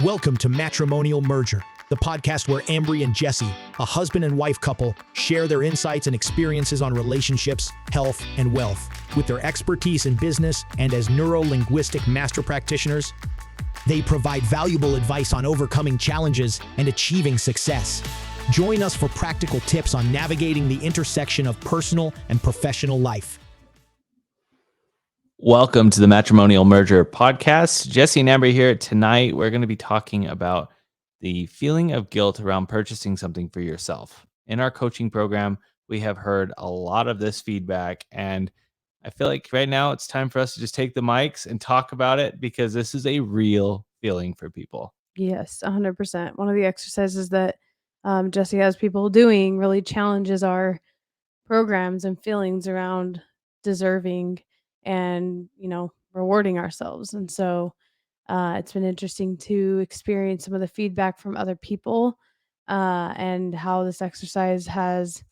Welcome to Matrimonial Merger, the podcast where Ambry and Jesse, a husband and wife couple, share their insights and experiences on relationships, health, and wealth. With their expertise in business and as neuro-linguistic master practitioners, they provide valuable advice on overcoming challenges and achieving success. Join us for practical tips on navigating the intersection of personal and professional life. Welcome to the Matrimonial Merger podcast. Jesse and Ambry here. Tonight, we're going to be talking about the feeling of guilt around purchasing something for yourself. In our coaching program, we have heard a lot of this feedback, and I feel like right now it's time for us to just take the mics and talk about it because this is a real feeling for people. Yes, 100%. One of the exercises that Jesse has people doing really challenges our programs and feelings around deserving and, rewarding ourselves. And so it's been interesting to experience some of the feedback from other people and how this exercise has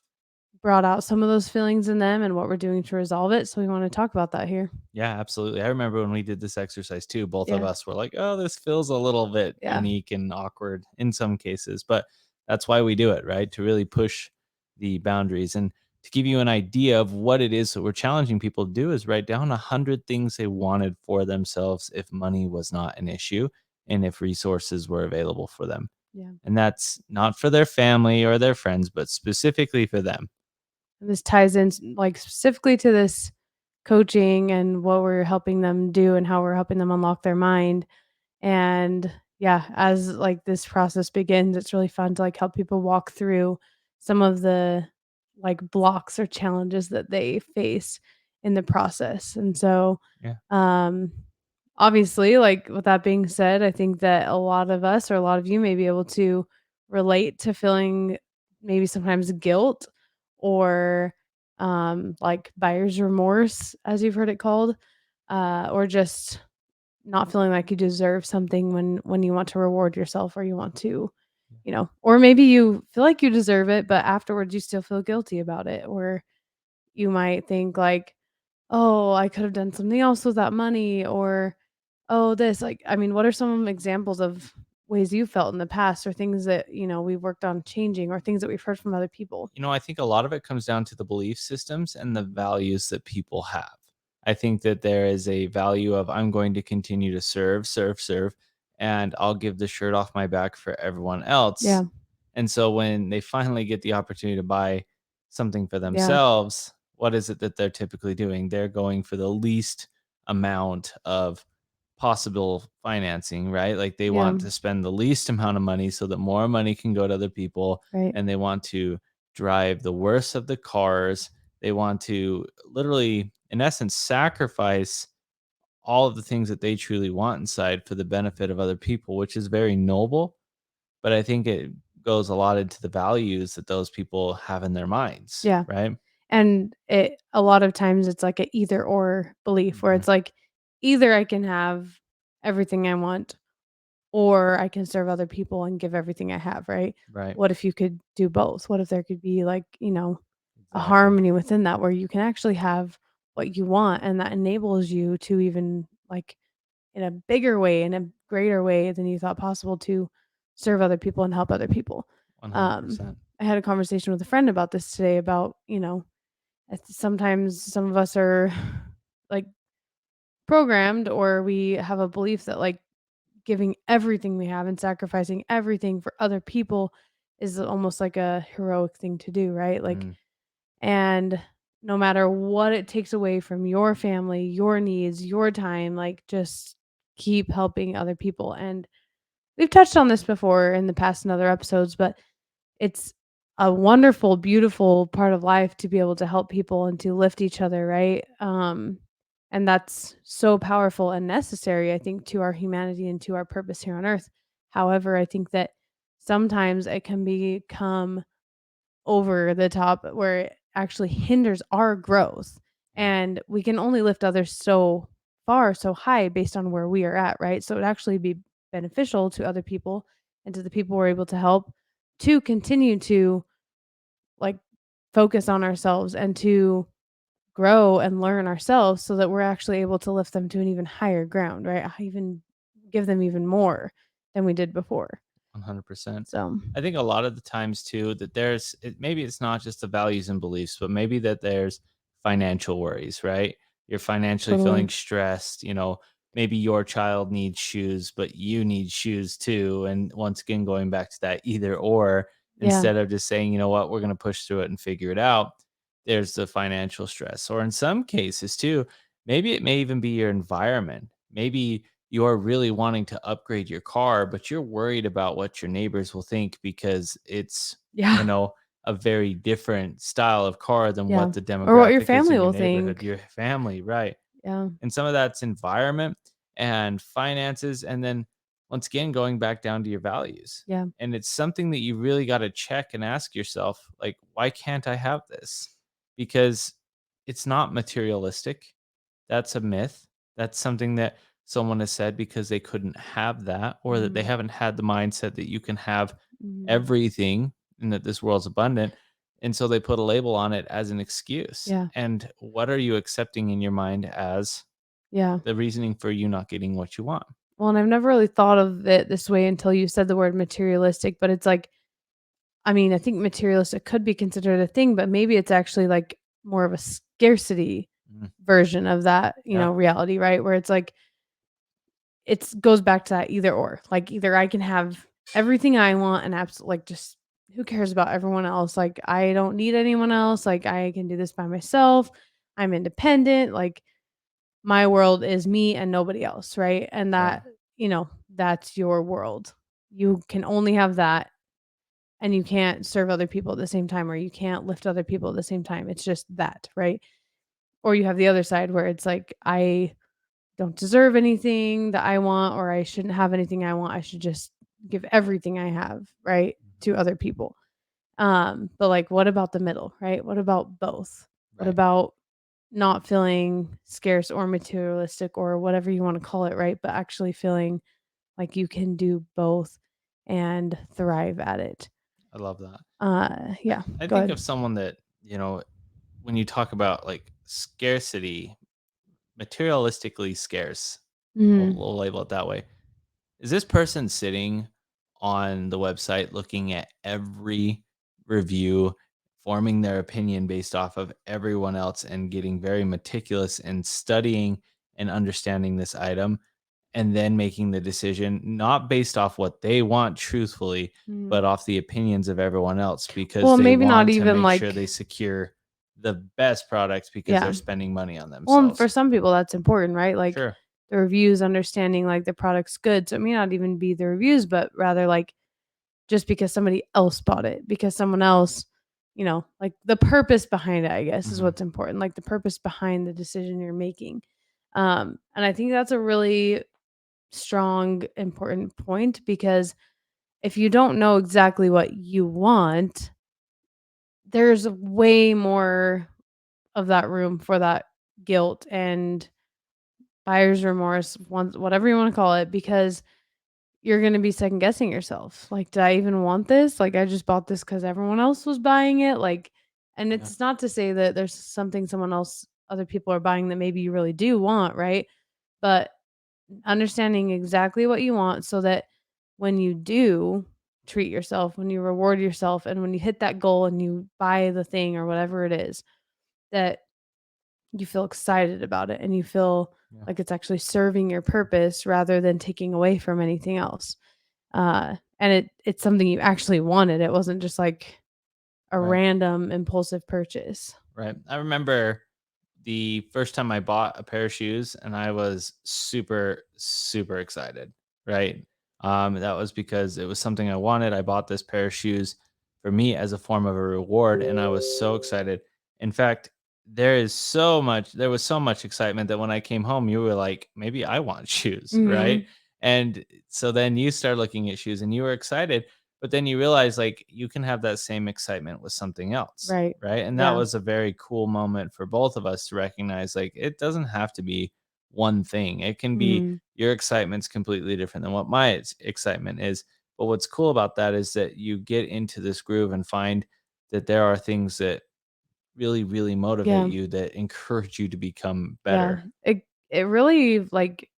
brought out some of those feelings in them and what we're doing to resolve it. So we want to talk about that here. Yeah, absolutely. I remember when we did this exercise too, both of Yeah. us were like, oh, this feels a little bit Yeah. unique and awkward in some cases, but that's why we do it, right? To really push the boundaries. And to give you an idea of what it is that we're challenging people to do is write down 100 things they wanted for themselves if money was not an issue and if resources were available for them. Yeah. And that's not for their family or their friends, but specifically for them. And this ties in specifically to this coaching and what we're helping them do and how we're helping them unlock their mind. And yeah, as this process begins, it's really fun to help people walk through some of the blocks or challenges that they face in the process. And so Yeah. obviously, with that being said, I think that a lot of us or a lot of you may be able to relate to feeling maybe sometimes guilt or buyer's remorse, as you've heard it called, or just not feeling like you deserve something when you want to reward yourself or you want to, or maybe you feel like you deserve it, but afterwards you still feel guilty about it. Or you might think oh, I could have done something else with that money, or, oh, this, what are some examples of ways you felt in the past or things that, we've worked on changing or things that we've heard from other people? I think a lot of it comes down to the belief systems and the values that people have. I think that there is a value of I'm going to continue to serve, and I'll give the shirt off my back for everyone else. Yeah. And so when they finally get the opportunity to buy something for Yeah. themselves, what is it that they're typically doing? They're going for the least amount of possible financing, right? Like they want Yeah. to spend the least amount of money so that more money can go to other people. Right. And they want to drive the worst of the cars. They want to literally, in essence, sacrifice all of the things that they truly want inside for the benefit of other people, which is very noble. But I think it goes a lot into the values that those people have in their minds. Yeah. Right. And a lot of times it's like a either or belief where it's either I can have everything I want or I can serve other people and give everything I have, right? Right. What if you could do both? What if there could be a Exactly. harmony within that where you can actually have what you want and that enables you to even in a bigger way, in a greater way than you thought possible to serve other people and help other people. 100%. I had a conversation with a friend about this today about, sometimes some of us are programmed or we have a belief that giving everything we have and sacrificing everything for other people is almost like a heroic thing to do, right? And no matter what it takes away from your family, your needs, your time, just keep helping other people. And we've touched on this before in the past in other episodes, but it's a wonderful, beautiful part of life to be able to help people and to lift each other, right? And that's so powerful and necessary, I think, to our humanity and to our purpose here on earth. However, I think that sometimes it can become over the top where it actually hinders our growth. And we can only lift others so far, so high based on where we are at, right? So it would actually be beneficial to other people and to the people we're able to help to continue to focus on ourselves and to grow and learn ourselves so that we're actually able to lift them to an even higher ground, right? Even give them even more than we did before. 100%. So, I think a lot of the times too that maybe it's not just the values and beliefs, but maybe that there's financial worries, right? You're financially feeling totally. stressed, maybe your child needs shoes, but you need shoes too. And once again, going back to that either or, Yeah. instead of just saying, you know what, we're going to push through it and figure it out, there's the financial stress. Or in some cases too, maybe it may even be your environment. Maybe you're really wanting to upgrade your car, but you're worried about what your neighbors will think because it's, you Yeah. know, a very different style of car than Yeah. what the Or what your demographic is family in your will neighborhood, think. your family, right? Yeah. And some of that's environment and finances. And then once again, going back down to your values. Yeah. And it's something that you really got to check and ask yourself, like, why can't I have this? Because it's not materialistic. That's a myth. That's something that someone has said because they couldn't have that, or that they Mhm. haven't had the mindset that you can have Mhm. everything and that this world's abundant. And so they put a label on it as an excuse. Yeah. And what are you accepting in your mind as Yeah. the reasoning for you not getting what you want? Well, and I've never really thought of it this way until you said the word materialistic, but it's like, I mean, I think materialistic could be considered a thing, but maybe it's actually like more of a scarcity Mm, version of that, yeah, reality, right? Where it's like it's goes back to that either or. Like either I can have everything I want and absolutely like just who cares about everyone else? Like I don't need anyone else. Like I can do this by myself. I'm independent. Like my world is me and nobody else, right? And right. that's your world. You can only have that and you can't serve other people at the same time or you can't lift other people at the same time. It's just that, right? Or you have the other side where it's like I don't deserve anything that I want or I shouldn't have anything I want. I should just give everything I have, right, to Mhm. other people. But like what about the middle, right? What about both? What Right. about not feeling scarce or materialistic or whatever you want to call it, right? But actually feeling like you can do both and thrive at it. I love that. I, Yeah, I go think ahead. of someone that, when you talk about like scarcity, materialistically scarce, we'll, Mhm. we'll label it that way. Is this person sitting on the website looking at every review, forming their opinion based off of everyone else, and getting very meticulous in studying and understanding this item, and then making the decision not based off what they want truthfully, Mhm. but off the opinions of everyone else because Well, they maybe not want to even make sure like they secure the best products because yeah. they're spending money on Well, and for themselves. some people that's important, right? Like Sure. the reviews, understanding like the product's good. So it may not even be the reviews, but rather like just because somebody else bought it, because someone else, like the purpose behind it, I guess, is Hmm. what's important. Like the purpose behind the decision you're making. And I think that's a really strong, important point because if you don't know exactly what you want, there's way more of that room for that guilt and buyer's remorse, whatever you want to call it, because you're going to be second guessing yourself. Like, did I even want this? Like, I just bought this because everyone else was buying it. Like, and Yeah. it's not to say that there's something other people are buying that maybe you really do want, right? But understanding exactly what you want so that when you do treat yourself, when you reward yourself, and when you hit that goal and you buy the thing or whatever it is, that you feel excited about it and you feel Yeah. like it's actually serving your purpose rather than taking away from anything else. And it's something you actually wanted. It wasn't just like a Right. random impulsive purchase. Right. I remember the first time I bought a pair of shoes and I was super, super excited. Right. That was because it was something I wanted. I bought this pair of shoes for me as a form of a reward, and I was so excited. In fact, there was so much excitement that when I came home, you were like, maybe I want shoes, right? Mhm. And so then you start looking at shoes and you were excited, but then you realize like you can have that same excitement with something else, Right. right? And that Yeah. was a very cool moment for both of us to recognize like it doesn't have to be one thing. It can be Mhm. your excitement's completely different than what my excitement is. But what's cool about that is that you get into this groove and find that there are things that really, really motivate Yeah. you, that encourage you to become Yeah. better. It really like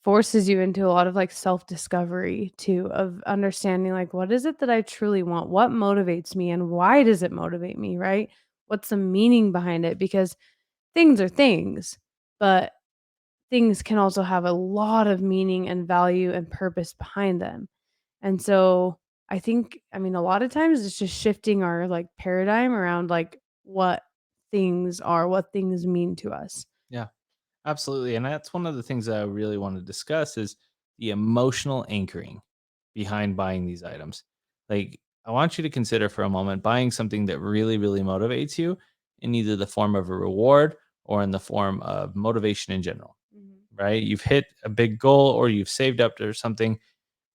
forces you into a lot of like self-discovery too, of understanding like what is it that I truly want? What motivates me and why does it motivate me, right? What's the meaning behind it? Because things are things, but things can also have a lot of meaning and value and purpose behind them. And so I think, I mean, a lot of times it's just shifting our like paradigm around like what things are, what things mean to us. Yeah. Absolutely. And that's one of the things that I really want to discuss is the emotional anchoring behind buying these items. Like, I want you to consider for a moment buying something that really, really motivates you in either the form of a reward or in the form of motivation in general, Mhm. right? You've hit a big goal or you've saved up or something.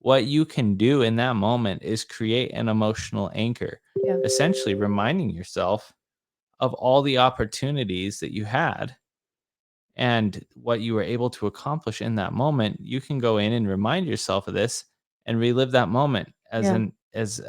What you can do in that moment is create an emotional anchor, Yeah. essentially reminding yourself of all the opportunities that you had and what you were able to accomplish in that moment. You can go in and remind yourself of this and relive that moment as Yeah. an as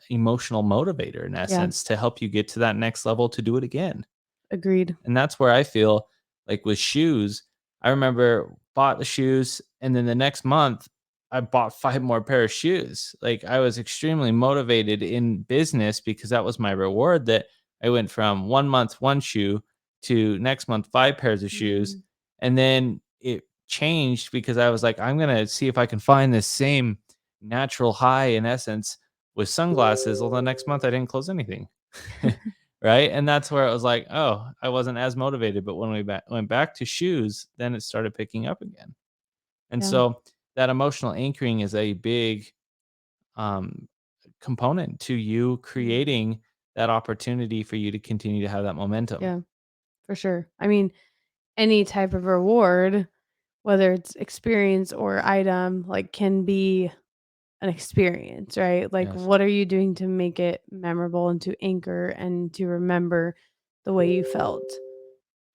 emotional motivator in Yeah. essence to help you get to that next level to do it again. Agreed. And that's where I feel like with shoes, I remember bought the shoes and then the next month I bought 5 more pair of shoes. Like, I was extremely motivated in business because that was my reward, that I went from 1 month 1 shoe to next month 5 pairs of shoes. Mm. And then it changed because I was like, I'm going to see if I can find this same natural high in essence with sunglasses. Well, the next month I didn't close anything. Right? And that's where it was like, "Oh, I wasn't as motivated," but when we went back to shoes, then it started picking up again. And Yeah. so that emotional anchoring is a big, um, component to you Mhm. creating that opportunity for you to continue to have that momentum. Yeah, for sure. I mean, any type of reward, whether it's experience or item, like can be an experience, right? Like Yes, what are you doing to make it memorable and to anchor and to remember the way you felt?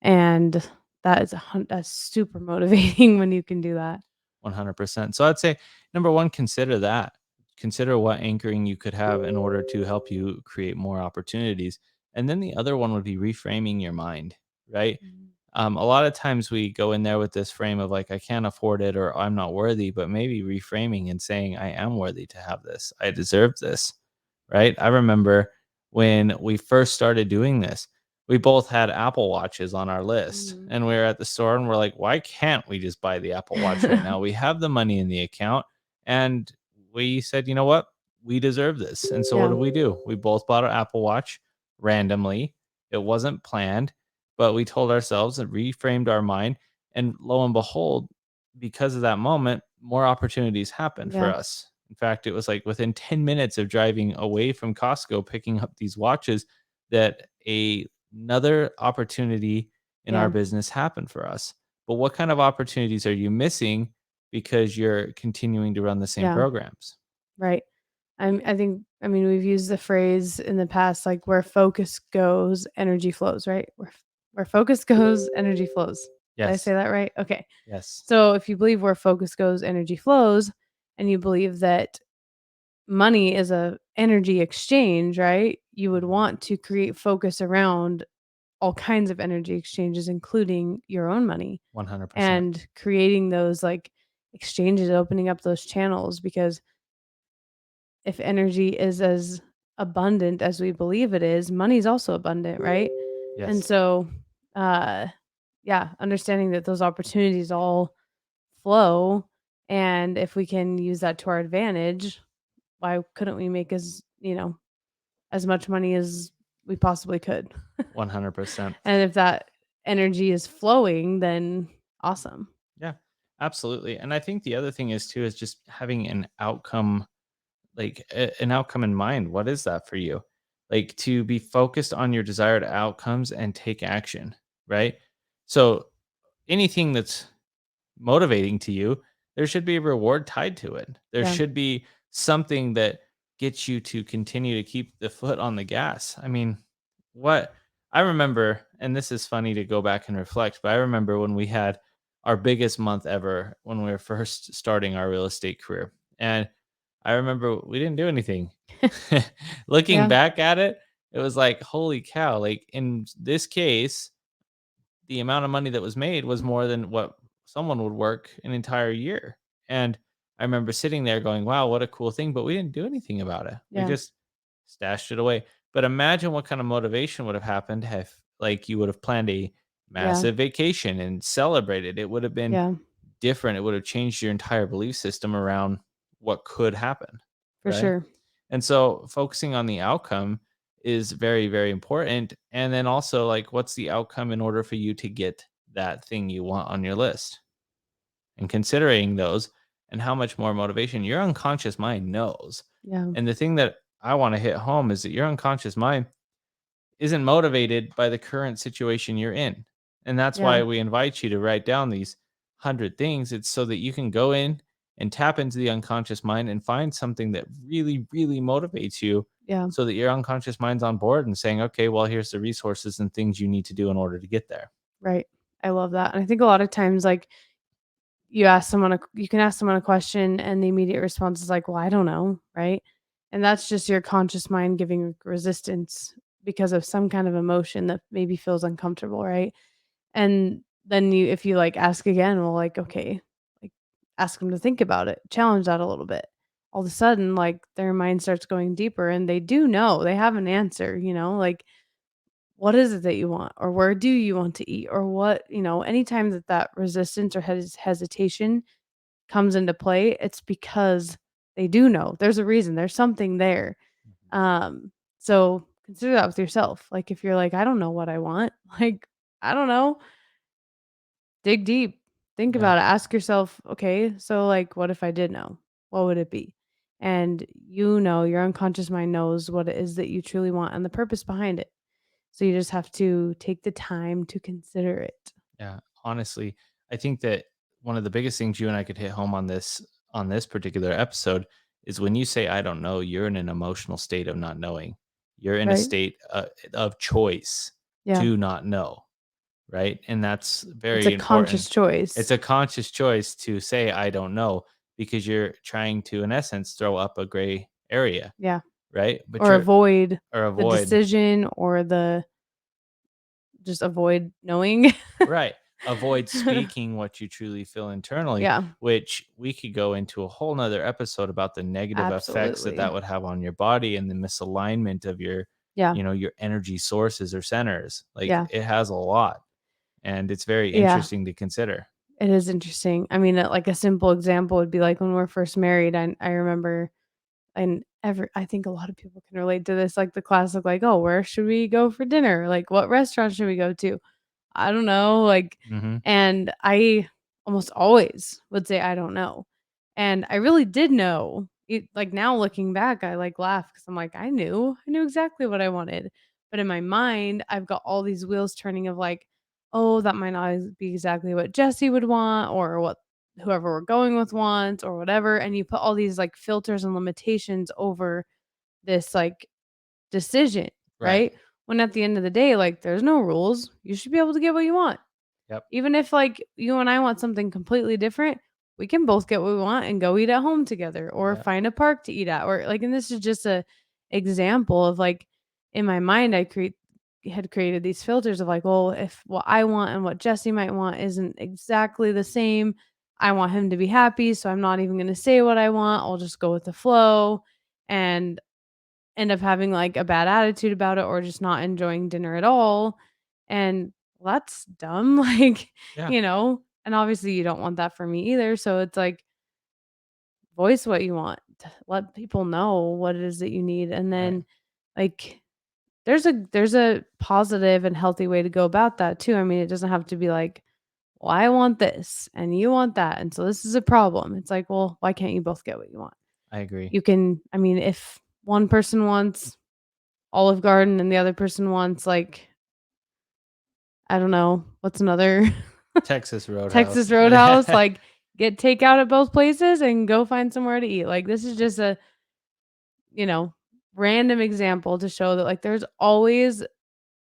And that is that's super motivating when you can do that. 100%. So I'd say, number 1, consider that. Consider what anchoring you could have in order to help you create more opportunities. And then the other one would be reframing your mind, right? Mhm. A lot of times we go in there with this frame of like, I can't afford it or I'm not worthy, but maybe reframing and saying, I am worthy to have this. I deserve this. Right. I remember when we first started doing this, we both had Apple Watches on our list Mhm. and we were at the store and we're like, why can't we just buy the Apple Watch right now? We have the money in the account. And we said, you know what? We deserve this. And so what Yeah, did we do? We both bought an Apple Watch randomly. It wasn't planned, but we told ourselves and reframed our mind. And lo and behold, because of that moment, more opportunities happened for yeah, us. In fact, it was like within 10 minutes of driving away from Costco, picking up these watches, that another opportunity in our yeah, business happened for us. But what kind of opportunities are you missing because you're continuing to run the same yeah, programs? right. I think, I mean, we've used the phrase in the past, like where focus goes, energy flows, right? Where focus goes, energy flows. Did I say Yes. that right? Okay. Yes. So if you believe where focus goes, energy flows, and you believe that money is a energy exchange, right? You would Mhm. want to create focus around all kinds of energy exchanges, including your own money, 100%. and creating those like exchanges, opening up those channels. Because if energy is as abundant as we believe it is, money's also abundant, right? And Yes. so, uh, yeah, understanding that those opportunities all flow, and if we can use that to our advantage, why couldn't we make as much money as we possibly could? 100%. And if that energy is flowing, then awesome. Yeah, absolutely. And I think the other thing is too is just having an outcome, like an outcome in mind. What is that for you? Like, to be focused on your desired outcomes and take action, right? So anything that's motivating to you, there should be a reward tied to it. There Yeah. should be something that gets you to continue to keep the foot on the gas. I mean, what I remember, and this is funny to go back and reflect, but I remember when we had our biggest month ever when we were first starting our real estate career. And I remember we didn't do anything. Looking Yeah. back at it, it was like, holy cow, like in this case, the amount of money that was made was more than what someone would work an entire year. And I remember sitting there going, wow, what a cool thing. But we didn't do anything about it. We Yeah. just stashed it away. But imagine what kind of motivation would have happened if, like, you would have planned a Yeah. massive vacation and celebrated. It would have been Yeah. different. It would have changed your entire belief system around what could happen. For Right. sure. And so focusing on the outcome is very, very important. And then also, like, what's the outcome in order for you to get that thing you want on your list? And considering those and how much more motivation your unconscious mind knows. Yeah. And the thing that I want to hit home is that your unconscious mind isn't motivated by the current situation you're in. And that's Yeah. why we invite you to write down these 100 things. It's so that you can go in and tap into the unconscious mind and find something that really, really motivates you Yeah. so that your unconscious mind's on board and saying, okay, well, here's the resources and things you need to do in order to get there. Right. I love that. And I think a lot of times, like, you can ask someone a question and the immediate response is like, well, I don't know. Right. And that's just your conscious mind giving resistance because of some kind of emotion that maybe feels uncomfortable. Right. And then if you like ask again, well, like, okay, like ask them to think about it, challenge that a little bit. All of a sudden, like their mind starts going deeper and they do know they have an answer, like what is it that you want? Or where do you want to eat? Or what, anytime that resistance or hesitation comes into play, it's because they do know. There's a reason. There's something there. Mhm. So consider that with yourself. Like if you're like, I don't know what I want, like, I don't know, dig deep. Think Yeah. about it. Ask yourself, okay, so like what if I did know? What would it be? And your unconscious mind knows what it is that you truly want and the purpose behind it. So you just have to take the time to consider it. Yeah, honestly, I think that one of the biggest things you and I could hit home on this particular episode is when you say I don't know, you're in an emotional state of not knowing. You're in a Right? state of choice Yeah. to not know, right? And that's It's a very important. conscious choice. It's a conscious choice to say I don't know because you're trying to in essence throw up a gray area, Yeah. right? But Or you're avoid or the avoid. decision or the just avoid knowing. Right. Avoid speaking what you truly feel internally, Yeah, which we could go into a whole nother episode about the negative effects that absolutely. that would have on your body and the misalignment of your, Yeah, your energy sources or centers. Like yeah, it has a lot, and it's very yeah. interesting to consider. It is interesting. I mean, like a simple example would be like when we're first married. I remember, and I think a lot of people can relate to this. Like the classic, like, oh, where should we go for dinner? Like, what restaurant should we go to? I don't know, like, Hmm. and I almost always would say, "I don't know." And I really did know. Like, now looking back, I, like, laugh because 'cause I'm like, I knew exactly what I wanted." But in my mind, I've got all these wheels turning of, like, "Oh, that might not be exactly what Jesse would want or what whoever we're going with wants or whatever." And you put all these, like, filters and limitations over this, like, decision, Right. right? When at the end of the day, like, there's no rules. You should be able to get what you want. Yep. Even if, like, you and I want something completely different, we can both get what we want and go eat at home together or Yep. find a park to eat at or, like, and this is just a example of, like, in my mind, had created these filters of, like, well, if what I want and what Jesse might want isn't exactly the same, I want him to be happy, so I'm not even gonna say what I want. I'll just go with the flow and end up having, like, a bad attitude about it or just not enjoying dinner at all, and well, that's dumb, like, Yeah. and obviously you don't want that for me either, so it's like, voice what you want, let people know what it is that you need, and Right. then, like, there's a positive and healthy way to go about that too. I mean, it doesn't have to be like, "Well, I want this, and you want that, and so this is a problem." It's like, "Well, why can't you both get what you want?" I agree. You can I mean, if one person wants Olive Garden and the other person wants, like, I don't know, what's another Texas Roadhouse. Texas Roadhouse, like, get takeout at both places and go find somewhere to eat. Like, this is just a, you know, random example to show that, like, there's always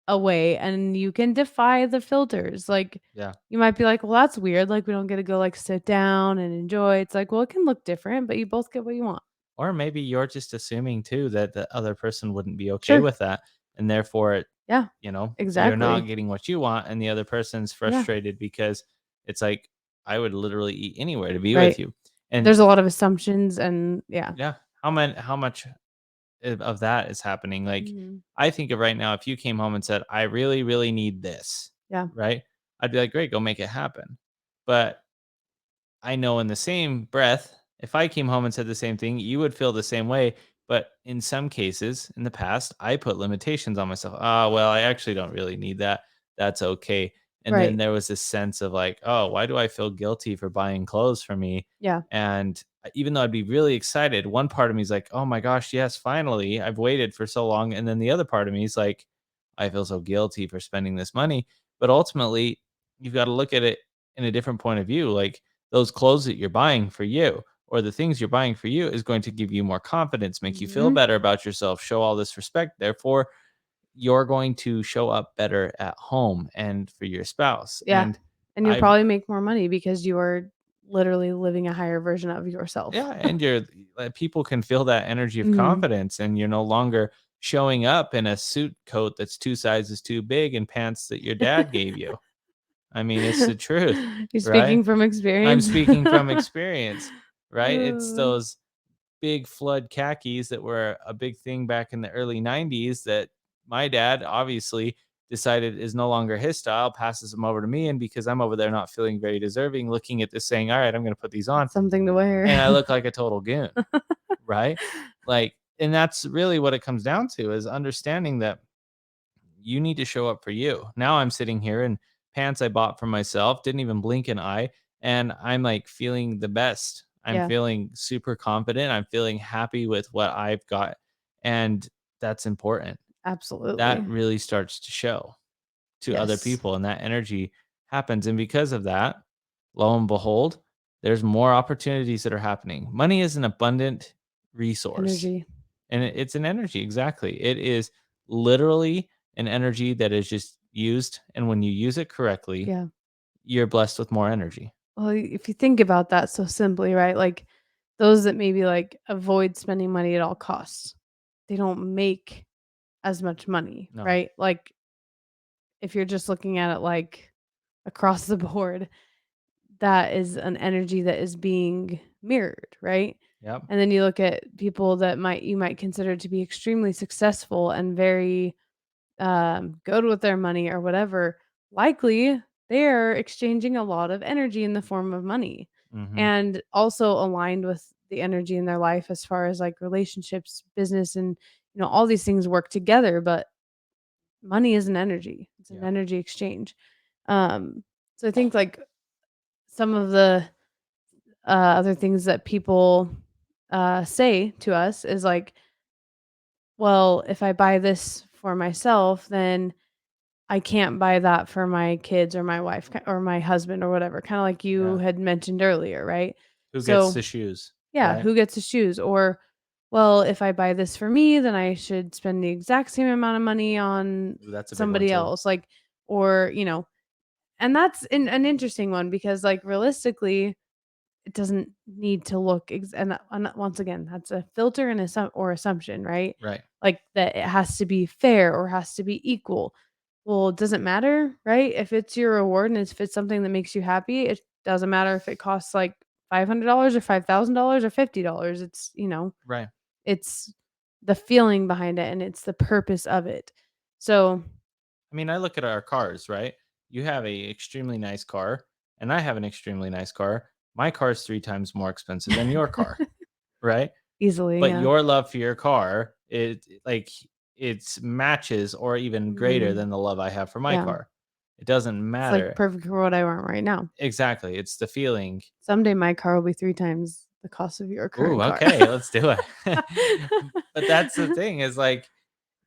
a way and you can defy the filters. Like, Yeah. you might be like, "Well, that's weird, like, we don't get to go, like, sit down and enjoy." It's like, well, it can look different, but you both get what you want. Or maybe you're just assuming too that the other person wouldn't be okay Sure. with that, and therefore Yeah, you're exactly. not getting what you want, and the other person's Yeah, frustrated because it's like, I would literally eat anywhere to be with Right. you. And There's a lot of assumptions and yeah. yeah, how much of that is happening? Like, Mhm. I think of right now, if you came home and said, I really, really need this, Yeah. right? I'd be like, great, go make it happen. But I know in the same breath, if I came home and said the same thing, you would feel the same way. But in some cases in the past, I put limitations on myself. Ah, well, I actually don't really need that. That's okay. And then Right. there was this sense of like, oh, why do I feel guilty for buying clothes for me? Yeah. And even though I'd be really excited, one part of me is like, oh my gosh, yes, finally, I've waited for so long. And then the other part of me is like, I feel so guilty for spending this money. But ultimately, you've got to look at it in a different point of view. Like, those clothes that you're buying for you or the things you're buying for you is going to give you more confidence, make you feel Mhm. better about yourself, show all this respect. Therefore, you're going to show up better at home and for your spouse. Yeah. And And you'll I've, probably make more money because you are literally living a higher version of yourself. yeah, and people can feel that energy of Mhm. confidence, and you're no longer showing up in a suit coat that's 2 sizes too big and pants that your dad gave you. I mean, it's the truth, You're right? speaking from I'm experience. speaking from experience, right? It's Uh, those big flood khakis that were a big thing back in the early 90s that my dad obviously decided is no longer his style, passes them over to me. And because I'm over there not feeling very deserving, looking at this saying, all right, I'm going to put these on. It's something to wear. And I look like a total goon, right? Like, and that's really what it comes down to is understanding that you need to show up for you. Now I'm sitting here in pants I bought for myself, didn't even blink an eye, and I'm like feeling the best. I'm Yeah, feeling super confident. I'm feeling happy with what I've got. And that's important. That absolutely. really starts to show to other Yes. people, and that energy happens. And because of that, lo and behold, there's more opportunities that are happening. Money is an abundant resource, Energy. and it's an energy. Exactly. It is literally an energy that is just used. And when you use it correctly, Yeah. you're blessed with more energy. Well, if you think about that so simply, right? Like those that maybe like avoid spending money at all costs, they don't make as much money, No. right? Like if you're just looking at it like across the board, that is an energy that is being mirrored, right? Yep. And then you look at people that you might consider to be extremely successful and very good with their money or whatever, likely they're exchanging a lot of energy in the form of money Hmm. and also aligned with the energy in their life as far as like relationships, business, and all these things work together. But money is an energy; it's an Yeah. energy exchange. Um, so I think like some of the other things that people say to us is like, well, if I buy this for myself, then I can't buy that for my kids or my wife or my husband or whatever, kinda like you Yeah. had mentioned earlier, right? Who gets So, the shoes? yeah, Right. who gets to choose? Or, well, if I buy this for me, then I should spend the exact same amount of money on Ooh, that's a big one somebody too. else, like or, and that's an interesting one because, like, realistically, it doesn't need to look and once again, that's a filter and assumption, right? Right. Like, that it has to be fair or has to be equal. Well, it doesn't matter, right? If it's your reward and if it's something that makes you happy, it doesn't matter if it costs, like, $500 or $5,000 or $50. Right. It's the feeling behind it, and it's the purpose of it. So I mean, I look at our cars, right? You have a extremely nice car, and I have an extremely nice car. My car is 3 times more expensive than your car, right? easily, But yeah. your love for your car, it's matches or even greater Mhm. than the love I have for my Yeah. car. It doesn't It's, like, matter. perfect for what I want right now. Exactly. It's the feeling. Someday my car will be 3 times the cost of your Ooh, current car. okay, let's do it. But that's the thing is like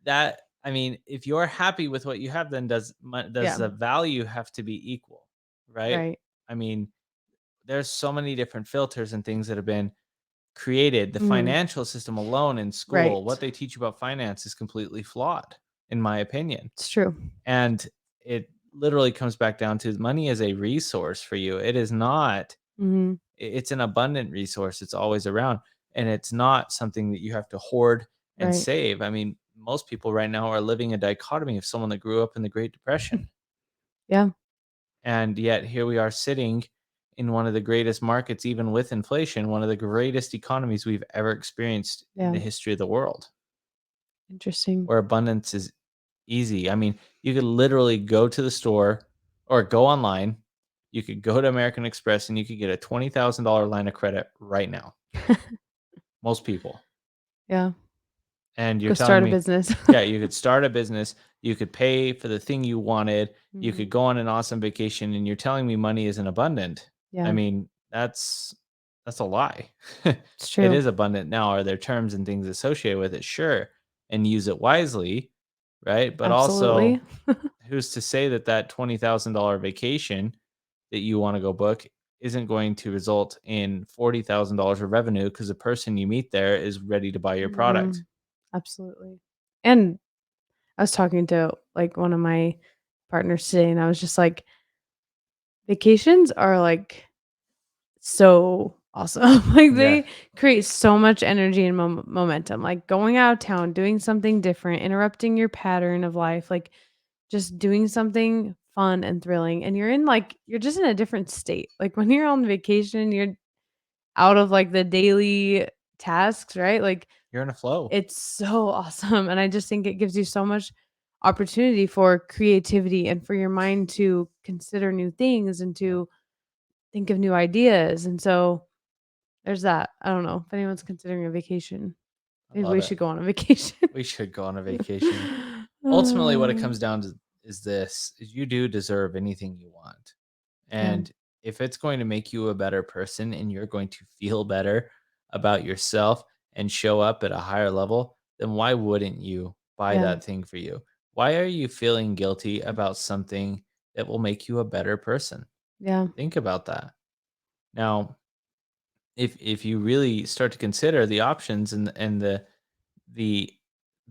that. I mean, if you're happy with what you have, then does Yeah, the value have to be equal, right? right. I mean, there's so many different filters and things that have been created. The Mhm. financial system alone in school, Right. what they teach you about finance is completely flawed, in my opinion. It's true. And it literally comes back down to money is a resource for you. It is not, Mhm. it's an abundant resource. It's always around. And it's not something that you have to hoard and Right. save. I mean, most people right now are living a dichotomy of someone that grew up in the Great Depression. Yeah. And yet here we are sitting in one of the greatest markets, even with inflation, one of the greatest economies we've ever experienced in the Yeah. history of the world, Interesting. where abundance is easy. I mean, you could literally go to the store or go online. You could go to American Express and you could get a $20,000 line of credit right now. Most people. Yeah. And you're Go telling start a me, business. yeah, you could start a business, you could pay for the thing you wanted, you Mhm. could go on an awesome vacation, and you're telling me money isn't abundant. I Yeah. mean, that's a lie. It's It true. is abundant now. Are there terms and things associated with it? Sure. And use it wisely, right? But Absolutely. also, who's to say that that $20,000 vacation that you want to go book isn't going to result in $40,000 of revenue because the person you meet there is ready to buy your product? Mhm. Absolutely. And I was talking to, like, one of my partners today, and I was just like, vacations are, like, so awesome. Like, Yeah. they create so much energy and momentum, like, going out of town, doing something different, interrupting your pattern of life, like, just doing something fun and thrilling, and you're just in a different state. Like, when you're on vacation, you're out of, like, the daily tasks, right? Like, You're in a flow. it's so awesome, and I just think it gives you so much opportunity for creativity and for your mind to consider new things and Yeah, to think of new ideas, and so there's that. I don't know if anyone's considering a vacation. I Maybe love we it. should go on a vacation. We should go on a vacation. Ultimately, what it Uh, comes down to is this: is you do deserve anything you want. yeah, And if it's going to make you a better person and you're going to feel better about yourself and show up at a higher level, then why wouldn't you buy yeah, that thing for you? Why are you feeling guilty about something that will make you a better person? yeah, Think about that. Now, if you really start to consider the options and the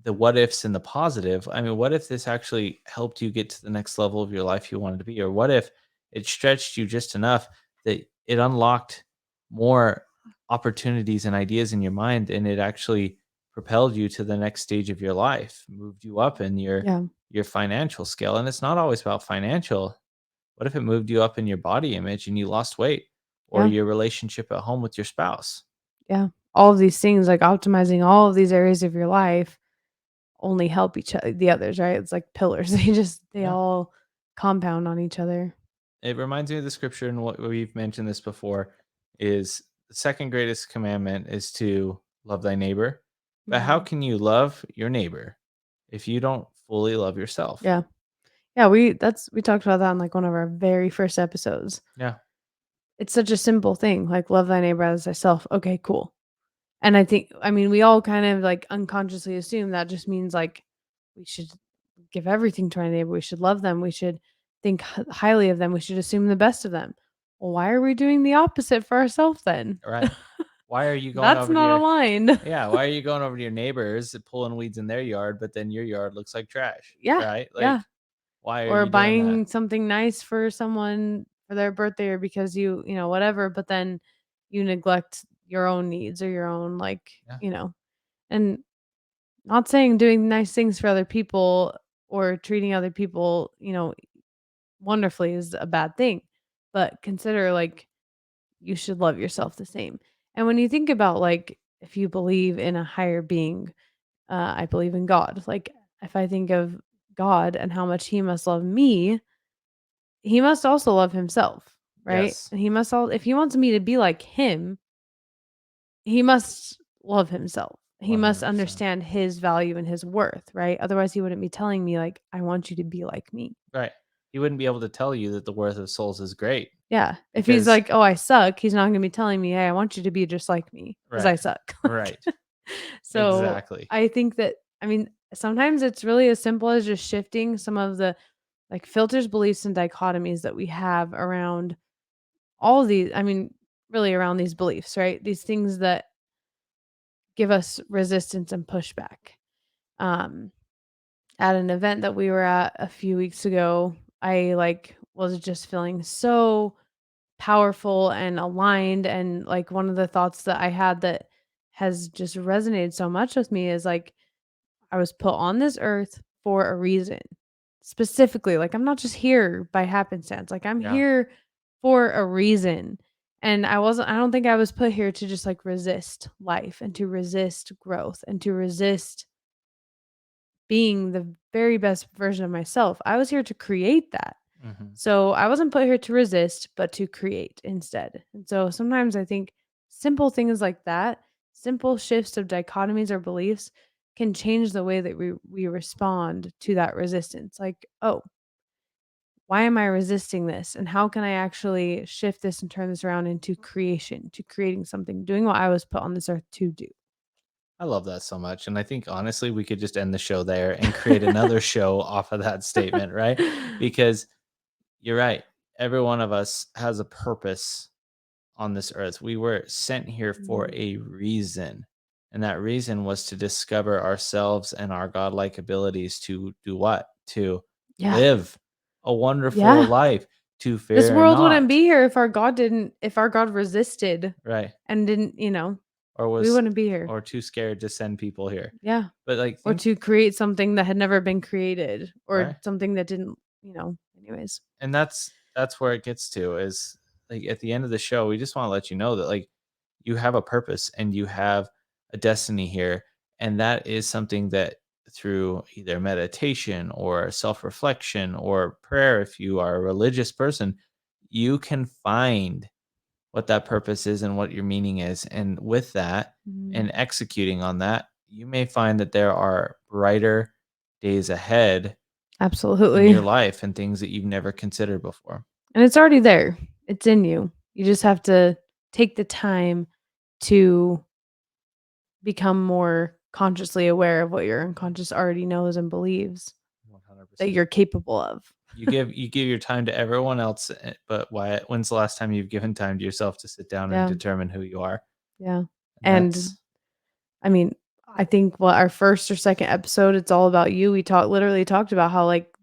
the what ifs and the positive, I mean, what if this actually helped you get to the next level of your life you wanted to be? Or what if it stretched you just enough that it unlocked more opportunities and ideas in your mind and it actually propelled you to the next stage of your life, moved you up in yeah, your financial scale? And it's not always about financial. What if it moved you up in your body image and you lost weight or yeah, your relationship at home with your spouse? yeah. All of these things, like optimizing all of these areas of your life only help the others, right? It's like pillars. They Yeah. all compound on each other. It reminds me of the scripture, and what we've mentioned this before is the second greatest commandment is to love thy neighbor. But how Mhm. can you love your neighbor if you don't fully love yourself? Yeah. Yeah, we talked about that on, like, one of our very first episodes. Yeah. It's such a simple thing, like, love thy neighbor as thyself. Okay, cool. And I mean, we all kind of, like, unconsciously assume that just means, like, we should give everything to our neighbor, we should love them, we should think highly of them, we should assume the best of them. Well, why are we doing the opposite for ourselves then? Right. Why are you going That's over to not your aligned. Yeah, why are you going over to your neighbors pulling weeds in their yard, but then your yard looks like trash, Yeah, right? yeah. Like, why are Or you doing that? buying something nice for someone for their birthday or because whatever, but then you neglect your own needs or your own, like, Yeah, and not saying doing nice things for other people or treating other people, wonderfully is a bad thing, but consider, like, you should love yourself the same. And when you think about, like, if you believe in a higher being, I believe in God. Like, if I think of God and how much he must love me, he must also love himself, right? yes, And he must all if he wants me to be like him, he must love himself. He must 100%. understand his value and his worth, right? Otherwise, he wouldn't be telling me, like, "I want you to be like me." Right. He wouldn't be able to tell you that the worth of souls is great Yeah. If he's because like, "Oh, I suck," he's not gonna be telling me, "Hey, I want you to be just like me because right, I suck." Like, right, so exactly. I think that I mean, sometimes it's really as simple as just shifting some of the, like, filters, beliefs, and dichotomies that we have around all of these I mean, really around these beliefs, right? These things that give us resistance and pushback. Um, at an event that we were at a few weeks ago, I, like, was just feeling so powerful and aligned, and, like, one of the thoughts that I had that has just resonated so much with me is, like, I was put on this earth for a reason. Specifically, like, I'm not just here by happenstance, like, I'm Yeah, here for a reason. And I don't think I was put here to just like resist life and to resist growth and to resist being the very best version of myself. I was here to create that. Mhm. So I wasn't put here to resist, but to create instead. And so sometimes I think simple things like that, simple shifts of dichotomies or beliefs can change the way that we respond to that resistance. Like, oh, why am I resisting this? And how can I actually shift this and turn this around into creation, to creating something, doing what I was put on this earth to do? I love that so much, and I think, honestly, we could just end the show there and create another show off of that statement, right? Because you're right. Every one of us has a purpose on this earth. We were sent here for Mhm. a reason, and that reason was to discover ourselves and our godlike abilities to do what? To Yeah. live a wonderful Yeah. life, to This fear world wouldn't not, be here if our God resisted right? and didn't, Or we was wouldn't be here. or too scared to send people here. Yeah. But, like, Or think to create something that had never been created or right? something that didn't, anyways. And that's where it gets to is, like, at the end of the show, we just wanna let you know that, like, you have a purpose and you have a destiny here, and that is something that through either meditation or self-reflection or prayer, if you are a religious person, you can find what that purpose is and what your meaning is, and with that Mhm. and executing on that, you may find that there are brighter days ahead in Absolutely. your life and things that you've never considered before. And it's already there. It's in you. You just have to take the time to become more consciously aware of what your unconscious already knows and believes that 100%. you're capable of. You give your time to everyone else, but when's the last time you've given time to yourself to sit down and Yeah. determine who you are? Yeah. And And that's I mean, I think what our first or second episode, it's all about you. We literally talked about how like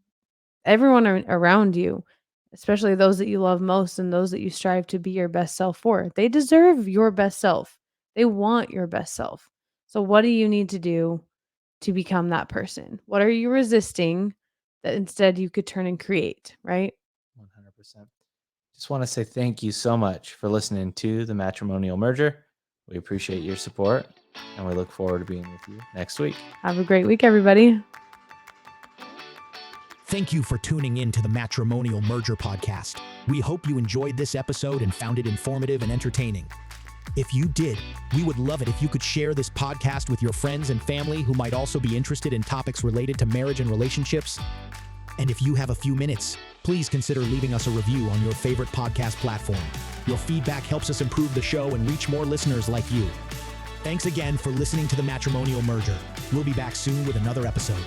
everyone around you, especially those that you love most and those that you strive to be your best self for, they deserve your best self. They want your best self. So what do you need to do to become that person? What are you resisting that instead you could turn and create, right? 100%. Just want to say thank you so much for listening to the Matrimonial Merger. We appreciate your support, and we look forward to being with you next week. Have a great week, everybody. Thank you for tuning in to the Matrimonial Merger Podcast. We hope you enjoyed this episode and found it informative and entertaining. If you did, we would love it if you could share this podcast with your friends and family who might also be interested in topics related to marriage and relationships. And if you have a few minutes, please consider leaving us a review on your favorite podcast platform. Your feedback helps us improve the show and reach more listeners like you. Thanks again for listening to the Matrimonial Merger. We'll be back soon with another episode.